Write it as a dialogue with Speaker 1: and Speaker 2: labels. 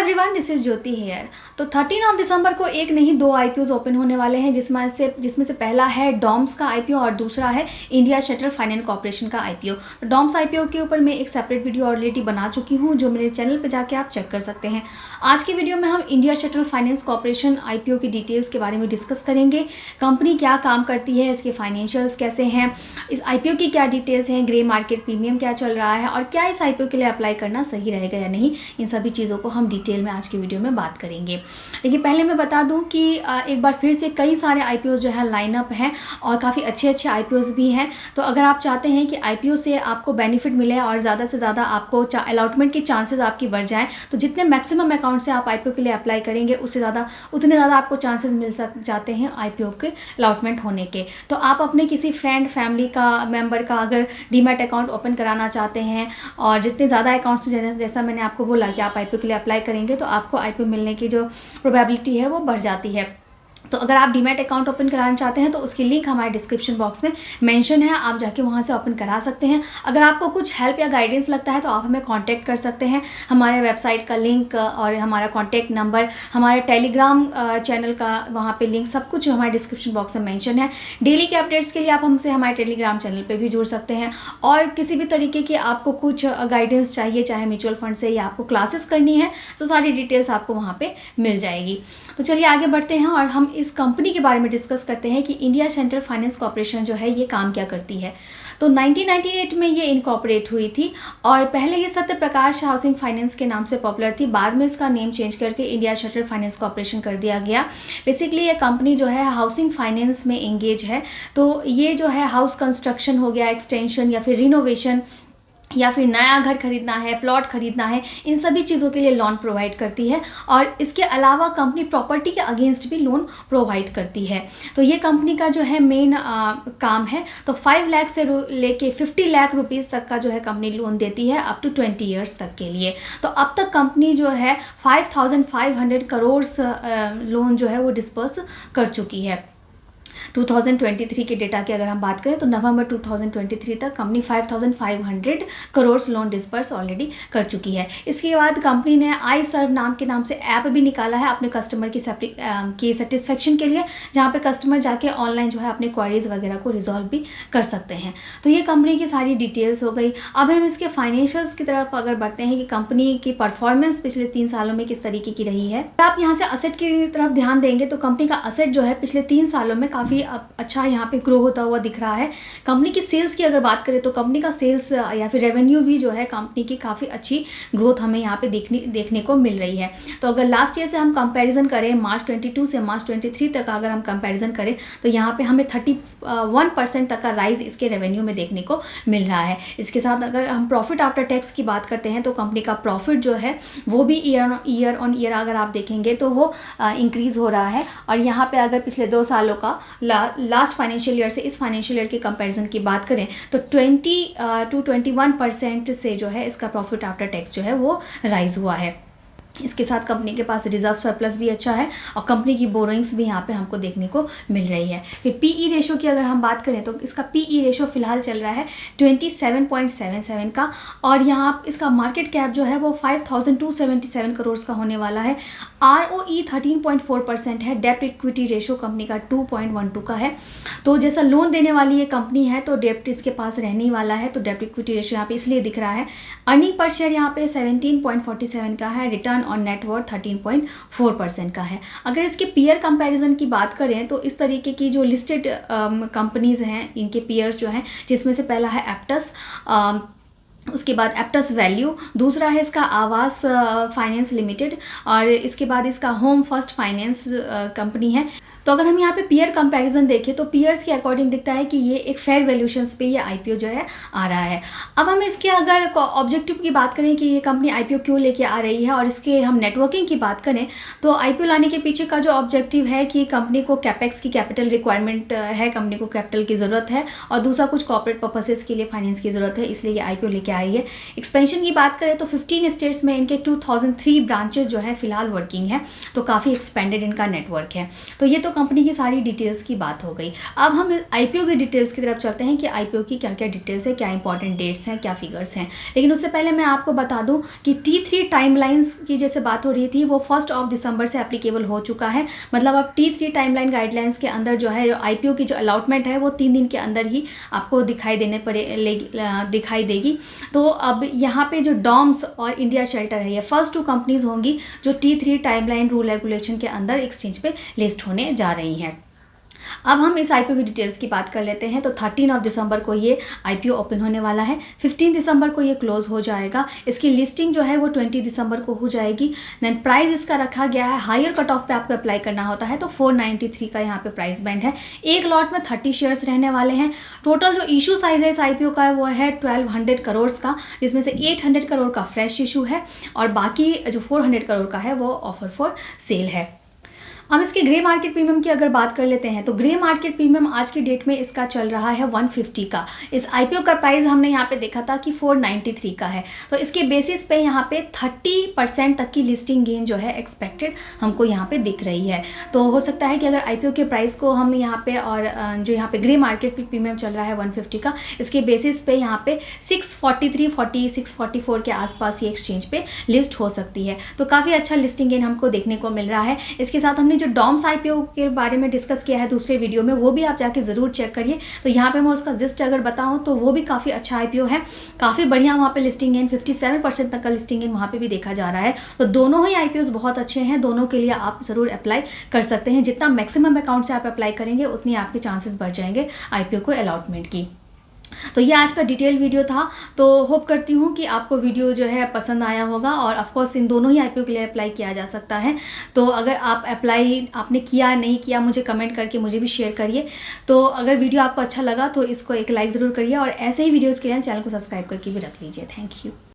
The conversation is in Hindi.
Speaker 1: Everyone, this is Jyoti here. तो 13 दिसंबर को एक नहीं दो आईपीओज ओपन होने वाले हैं, जिसमें से पहला है डॉम्स का आईपीओ और दूसरा है इंडिया शटल फाइनेंस कॉर्पोरेशन का आईपीओ। तो डॉम्स आईपीओ के ऊपर मैं एक सेपरेट वीडियो ऑलरेडी बना चुकी हूँ, जो मेरे चैनल पे जाके आप चेक कर सकते हैं। आज की वीडियो में हम India shuttle finance corporation IPO की डिटेल्स के बारे में डिस्कस करेंगे। कंपनी क्या काम करती है, इसके फाइनेंशियल्स कैसे हैं, इस आईपीओ की क्या डिटेल्स हैं, ग्रे मार्केट प्रीमियम क्या चल रहा है और क्या इस आईपीओ के लिए अप्लाई करना सही रहेगा या नहीं, इन सभी चीज़ों को हम डिटेल में आज की वीडियो में बात करेंगे। लेकिन पहले मैं बता दूं कि एक बार फिर से कई सारे आईपीओ जो है लाइनअप हैं और काफ़ी अच्छे अच्छे आईपीओज भी हैं। तो अगर आप चाहते हैं कि आईपीओ से आपको बेनिफिट मिले और ज़्यादा से ज़्यादा आपको अलॉटमेंट की चांसेस आपकी बढ़ जाएँ, तो जितने मैक्सिमम अकाउंट से आप आईपीओ के लिए अप्लाई करेंगे उतने ज़्यादा आपको चांसेस मिल जाते हैं आईपीओ के अलॉटमेंट होने के। तो आप अपने किसी फ्रेंड फैमिली का मेंबर का अगर डीमैट अकाउंट ओपन कराना चाहते हैं और जितने ज़्यादा अकाउंट से जैसा मैंने आपको बोला कि आप आईपीओ के लिए अप्लाई करेंगे तो आपको आईपीओ मिलने की जो प्रोबेबिलिटी है वो बढ़ जाती है। तो अगर आप डीमैट अकाउंट ओपन कराना चाहते हैं तो उसकी लिंक हमारे डिस्क्रिप्शन बॉक्स में मेंशन है, आप जाके वहाँ से ओपन करा सकते हैं। अगर आपको कुछ हेल्प या गाइडेंस लगता है तो आप हमें कांटेक्ट कर सकते हैं। हमारे वेबसाइट का लिंक और हमारा कांटेक्ट नंबर, हमारे टेलीग्राम चैनल का वहाँ पे लिंक, सब कुछ हमारे डिस्क्रिप्शन बॉक्स में मेंशन है। डेली के अपडेट्स के लिए आप हमसे हमारे टेलीग्राम चैनल पर भी जुड़ सकते हैं। और किसी भी तरीके की आपको कुछ गाइडेंस चाहिए, चाहे म्यूचुअल फंड से या आपको क्लासेस करनी है, तो सारी डिटेल्स आपको वहाँ पर मिल जाएगी। तो चलिए आगे बढ़ते हैं और हम इस कंपनी के बारे में डिस्कस करते हैं कि इंडिया शटल फाइनेंस कॉर्पोरेशन जो है ये काम क्या करती है। तो 1998 में ये इनकॉर्पोरेट हुई थी और पहले ये सत्य प्रकाश हाउसिंग फाइनेंस के नाम से पॉपुलर थी। बाद में इसका नेम चेंज करके इंडिया शटल फाइनेंस कॉर्पोरेशन कर दिया गया। बेसिकली ये कंपनी जो है हाउसिंग फाइनेंस में एंगेज है। तो ये जो है हाउस कंस्ट्रक्शन हो गया, एक्सटेंशन या फिर रिनोवेशन या फिर नया घर खरीदना है, प्लॉट खरीदना है, इन सभी चीज़ों के लिए लोन प्रोवाइड करती है। और इसके अलावा कंपनी प्रॉपर्टी के अगेंस्ट भी लोन प्रोवाइड करती है। तो ये कंपनी का जो है मेन काम है। तो 5 लाख से लेके 50 लाख रुपीज़ तक का जो है कंपनी लोन देती है अप टू 20 ईयर्स तक के लिए। तो अब तक कंपनी जो है 5500 करोड़ लोन जो है वो डिस्पर्स कर चुकी है। 2023 के डेटा की अगर हम बात करें तो नवंबर 2023 तक company 5500 crore loan disperse already कर चुकी है। इसके बाद कंपनी ने आई सर्व नाम से ऐप भी निकाला है अपने कस्टमर की सेटिस्फेक्शन के लिए, जहां पे कस्टमर जाके ऑनलाइन जो है अपने क्वारीज वगैरह को रिजॉल्व भी कर सकते हैं। तो ये कंपनी की सारी डिटेल्स हो गई। अब हम इसके फाइनेंशियल्स की तरफ अगर बढ़ते हैं कि कंपनी की परफॉर्मेंस पिछले 3 सालों में किस तरीके की रही है। आप यहाँ से असेट की तरफ ध्यान देंगे तो कंपनी का असेट जो है पिछले 3 सालों में काफ़ी अच्छा यहाँ पे ग्रो होता हुआ दिख रहा है। कंपनी की सेल्स की अगर बात करें तो कंपनी का सेल्स या फिर रेवेन्यू भी जो है कंपनी की काफ़ी अच्छी ग्रोथ हमें यहाँ पे देखने को मिल रही है। तो अगर लास्ट ईयर से हम कंपैरिजन करें, मार्च 22 से मार्च 23 तक अगर हम कंपैरिजन करें तो यहाँ पे हमें 31% तक का राइज इसके रेवेन्यू में देखने को मिल रहा है। इसके साथ अगर हम प्रॉफिट आफ्टर टैक्स की बात करते हैं तो कंपनी का प्रॉफिट जो है वो भी ईयर ऑन ईयर अगर आप देखेंगे तो वो इंक्रीज़ हो रहा है। और यहाँ पे अगर पिछले 2 सालों का लास्ट फाइनेंशियल ईयर से इस फाइनेंशियल ईयर के कंपैरिजन की बात करें तो 20 to 21% से जो है इसका प्रॉफिट आफ्टर टैक्स जो है वो राइज हुआ है। इसके साथ कंपनी के पास रिजर्व सरप्लस भी अच्छा है और कंपनी की बोरोइंग्स भी यहाँ पे हमको देखने को मिल रही है। फिर पीई रेशो की अगर हम बात करें तो इसका पीई रेशो फिलहाल चल रहा है 27.77 का और यहाँ इसका मार्केट कैप जो है वो 5277 करोड़ का होने वाला है। ROE 13.4% है। डेप्ट इक्विटी रेशो कंपनी का 2.12 का है। तो जैसा लोन देने वाली ये कंपनी है तो डेप्ट इसके पास रहने ही वाला है, तो डेप्ट इक्विटी रेशो यहाँ पे इसलिए दिख रहा है। अर्निंग पर शेयर यहाँ पे 17.47 का है। रिटर्न और नेटवर्थ 13.4% का है। अगर इसके पीयर कंपैरिजन की बात करें तो इस तरीके की जो लिस्टेड कंपनीज हैं इनके पीयर्स जो हैं, जिसमें से पहला है एप्टस, उसके बाद एप्टस वैल्यू, दूसरा है इसका आवास फाइनेंस लिमिटेड और इसके बाद इसका होम फर्स्ट फाइनेंस कंपनी है। तो अगर हम यहाँ पे पीयर कंपैरिजन देखें तो पीयर्स के अकॉर्डिंग दिखता है कि ये एक फेयर वैल्यूशंस पे ये आईपीओ जो है आ रहा है। अब हम इसके अगर ऑब्जेक्टिव की बात करें कि ये कंपनी आईपीओ क्यों लेके आ रही है और इसके हम नेटवर्किंग की बात करें तो आईपीओ लाने के पीछे का जो ऑब्जेक्टिव है कि कंपनी को कैपेक्स की कैपिटल रिक्वायरमेंट है, कंपनी को कैपिटल की ज़रूरत है और दूसरा कुछ कॉर्पोरेट पर्पसेस के लिए फाइनेंस की ज़रूरत है, इसलिए ये आईपीओ लेके आ रही है। एक्सपेंशन की बात करें तो 15 स्टेट्स में इनके 2003 ब्रांचेस जो है फिलहाल वर्किंग है, तो काफ़ी एक्सपेंडेड इनका नेटवर्क है। तो ये तो कंपनी की सारी डिटेल्स की बात हो गई। अब हम IPO की डिटेल्स की तरफ चलते हैं कि IPO की क्या क्या डिटेल्स है, क्या इंपॉर्टेंट डेट्स हैं, क्या फिगर्स हैं। लेकिन उससे पहले मैं आपको बता दूं कि T3 टाइमलाइंस की जैसे बात हो रही थी वो 1 दिसंबर से एप्लीकेबल हो चुका है। मतलब अब T3 टाइमलाइन गाइडलाइंस के अंदर जो है IPO की जो अलॉटमेंट है वो 3 दिन के अंदर ही आपको दिखाई देगी। तो अब यहाँ पे जो डॉम्स और इंडिया शेल्टर है, ये फर्स्ट 2 कंपनीज होंगी जो T3 टाइमलाइन रूल रेगुलेशन के अंदर एक्सचेंज पे लिस्ट होने जा रही हैं। अब हम इस IPO की डिटेल्स की बात कर लेते हैं। तो 13 दिसंबर को ये IPO ओपन होने वाला है, 15 दिसंबर को ये क्लोज हो जाएगा। इसकी लिस्टिंग जो है वो 20 दिसंबर को हो जाएगी। देन प्राइस इसका रखा गया है, हायर कट ऑफ पे आपको अप्लाई करना होता है तो 493 का यहाँ पे प्राइस बैंड है। एक लॉट में 30 शेयर्स रहने वाले हैं। टोटल जो इशू साइज है इस IPO का वो है 1200 करोड़ का, जिसमें से 800 करोड़ का फ्रेश इशू है और बाकी जो 400 करोड़ का है वो ऑफर फॉर सेल है। अब इसके ग्रे मार्केट प्रीमियम की अगर बात कर लेते हैं तो ग्रे मार्केट प्रीमियम आज की डेट में इसका चल रहा है 150 का। इस IPO का प्राइस हमने यहाँ पे देखा था कि 493 का है। तो इसके बेसिस पे यहाँ पे 30% तक की लिस्टिंग गेन जो है एक्सपेक्टेड हमको यहाँ पे दिख रही है। तो हो सकता है कि अगर IPO के प्राइस को हम यहाँ पे और जो यहाँ पे ग्रे मार्केट प्रीमियम चल रहा है 150 का, इसके बेसिस पे यहाँ पे 643, 644 के आसपास ये एक्सचेंज पे लिस्ट हो सकती है। तो काफ़ी अच्छा लिस्टिंग गेन हमको देखने को मिल रहा है। इसके साथ हमने जो डॉम्स IPO के बारे में डिस्कस किया है दूसरे वीडियो में, वो भी आप जाके ज़रूर चेक करिए। तो यहाँ पे मैं उसका जिस्ट अगर बताऊँ तो वो भी काफ़ी अच्छा IPO है, काफ़ी बढ़िया वहाँ पे लिस्टिंग गेन 57% तक का लिस्टिंग गेन वहाँ पे भी देखा जा रहा है। तो दोनों ही IPOs बहुत अच्छे हैं, दोनों के लिए आप ज़रूर अप्लाई कर सकते हैं। जितना मैक्सिमम अकाउंट से आप अप्लाई करेंगे उतनी आपके चांसेस बढ़ जाएंगे IPO को अलॉटमेंट की। तो ये आज का डिटेल वीडियो था। तो होप करती हूँ कि आपको वीडियो जो है पसंद आया होगा और ऑफ कोर्स इन दोनों ही IPO के लिए अप्लाई किया जा सकता है। तो अगर आप अप्लाई आपने किया नहीं किया मुझे कमेंट करके मुझे भी शेयर करिए। तो अगर वीडियो आपको अच्छा लगा तो इसको एक लाइक ज़रूर करिए और ऐसे ही वीडियोज़ के लिए चैनल को सब्सक्राइब करके भी रख लीजिए। Thank you.